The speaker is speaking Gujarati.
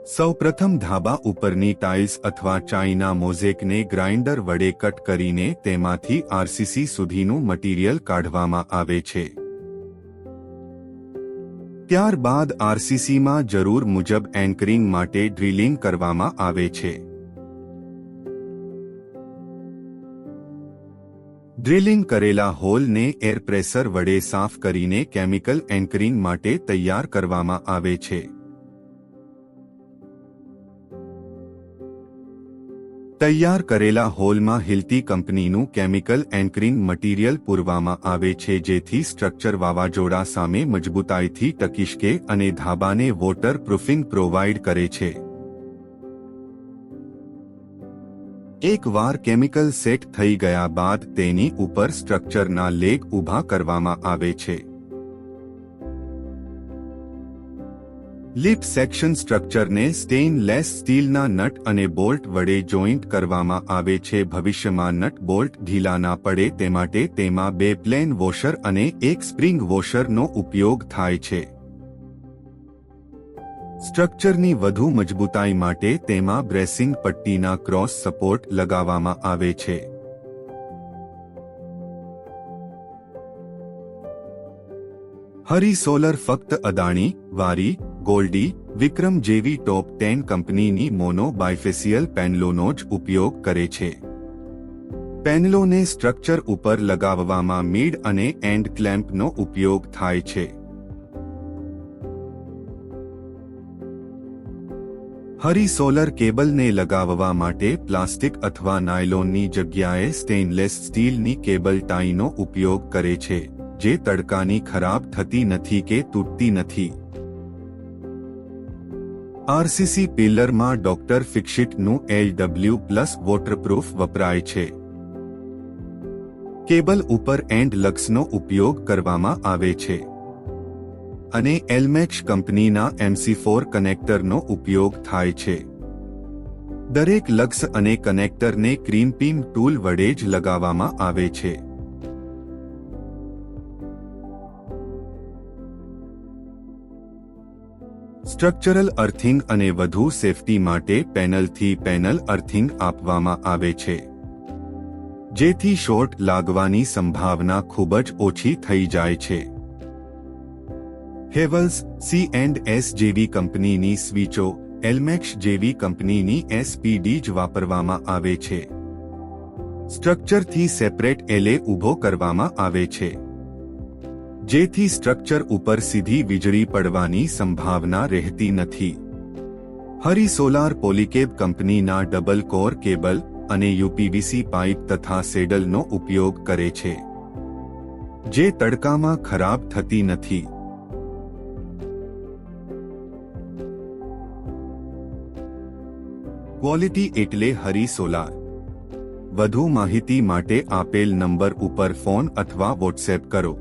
સૌપ્રથમ ધાબા ઉપરની ટાઇલ્સ અથવા ચાઇના મોઝેકને ગ્રાઇન્ડર વડે કટ કરીને તેમાંથી આરસીસી સુધીનું મટીરીયલ કાઢવામાં આવે છે. ત્યારબાદ આરસીસીમાં જરૂર મુજબ એન્કરિંગ માટે ડ્રિલિંગ કરવામાં આવે છે. ડ્રિલિંગ કરેલા હોલને એર પ્રેશર વડે સાફ કરીને કેમિકલ એન્કરિંગ માટે તૈયાર કરવામાં આવે છે. તૈયાર કરેલા હોલમાં હિલતી કંપનીનું કેમિકલ એન્કરિંગ મટીરીયલ પૂરવામાં આવે છે, જેથી સ્ટ્રક્ચર વાવાઝોડા સામે મજબૂતાઈથી ટકી શકે અને ધાબાને વોટર પ્રૂફિંગ પ્રોવાઇડ કરે છે. એકવાર કેમિકલ સેટ થઈ ગયા બાદ તેની ઉપર સ્ટ્રક્ચરના લેગ ઊભા કરવામાં આવે છે. લિપ સેક્શન સ્ટ્રક્ચરને સ્ટેનલેસ સ્ટીલના નટ અને બોલ્ટ વડે જોઈન્ટ કરવામાં આવે છે. ભવિષ્યમાં નટ બોલ્ટ ઢીલા ના પડે તે માટે તેમાં 2 પ્લેન વોશર અને 1 સ્પ્રિંગ વોશરનો ઉપયોગ થાય છે. સ્ટ્રક્ચરની વધુ મજબૂતાઈ માટે તેમાં બ્રેસિંગ પટ્ટીના ક્રોસ સપોર્ટ લગાવવામાં આવે છે. હરી સોલર ફક્ત અદાણી, વારી, ગોલ્ડી, વિક્રમ જેવી ટોપ 10 કંપનીની મોનો બાયફેસિયલ પેનલોનો જ ઉપયોગ કરે છે. પેનલોને સ્ટ્રક્ચર ઉપર લગાવવામાં મિડ અને એન્ડ ક્લેમ્પનો ઉપયોગ થાય છે. હરી સોલર કેબલને લગાવવા માટે પ્લાસ્ટિક અથવા નાયલોનની જગ્યાએ સ્ટેનલેસ સ્ટીલની કેબલ ટાઈનો ઉપયોગ કરે છે, જે તડકાની ખરાબ થતી નથી કે તૂટતી નથી. આરસીસી પિલરમાં ડોક્ટર ફિક્સિટનું LW+ વોટરપ્રૂફ વપરાય છે. કેબલ ઉપર એન્ડ લગ્સનો ઉપયોગ કરવામાં આવે છે અને એલ્મેક્સ કંપનીના MC4 કનેક્ટરનો ઉપયોગ થાય છે. દરેક લગ્સ અને કનેક્ટરને ક્રીમ્પિંગ ટૂલ વડે જ લગાવવામાં આવે છે. સ્ટ્રક્ચરલ અર્થિંગ અને વધુ સેફટી માટે પેનલથી પેનલ અર્થિંગ આપવામાં આવે છે, જેથી શોર્ટ લાગવાની સંભાવના ખૂબ જ ઓછી થઈ જાય છે. હેવલ્સ, C&S જેવી કંપનીની સ્વીચો એલ્મેક્સ જેવી કંપનીની SPD જ વાપરવામાં આવે છે. સ્ટ્રક્ચરથી સેપરેટ એલે ઊભો કરવામાં આવે છે, જેથી સ્ટ્રક્ચર ઉપર સીધી વીજળી પડવાની સંભાવના રહેતી નથી. હરી સોલાર પોલીકેબ કંપનીના ડબલ કોર કેબલ અને UPVC પાઇપ તથા સેડલનો ઉપયોગ કરે છે, જે તડકામાં ખરાબ થતી નથી. ક્વોલિટી એટલે હરી સોલાર. વધુ માહિતી માટે આપેલ નંબર ઉપર ફોન અથવા વોટ્સએપ કરો.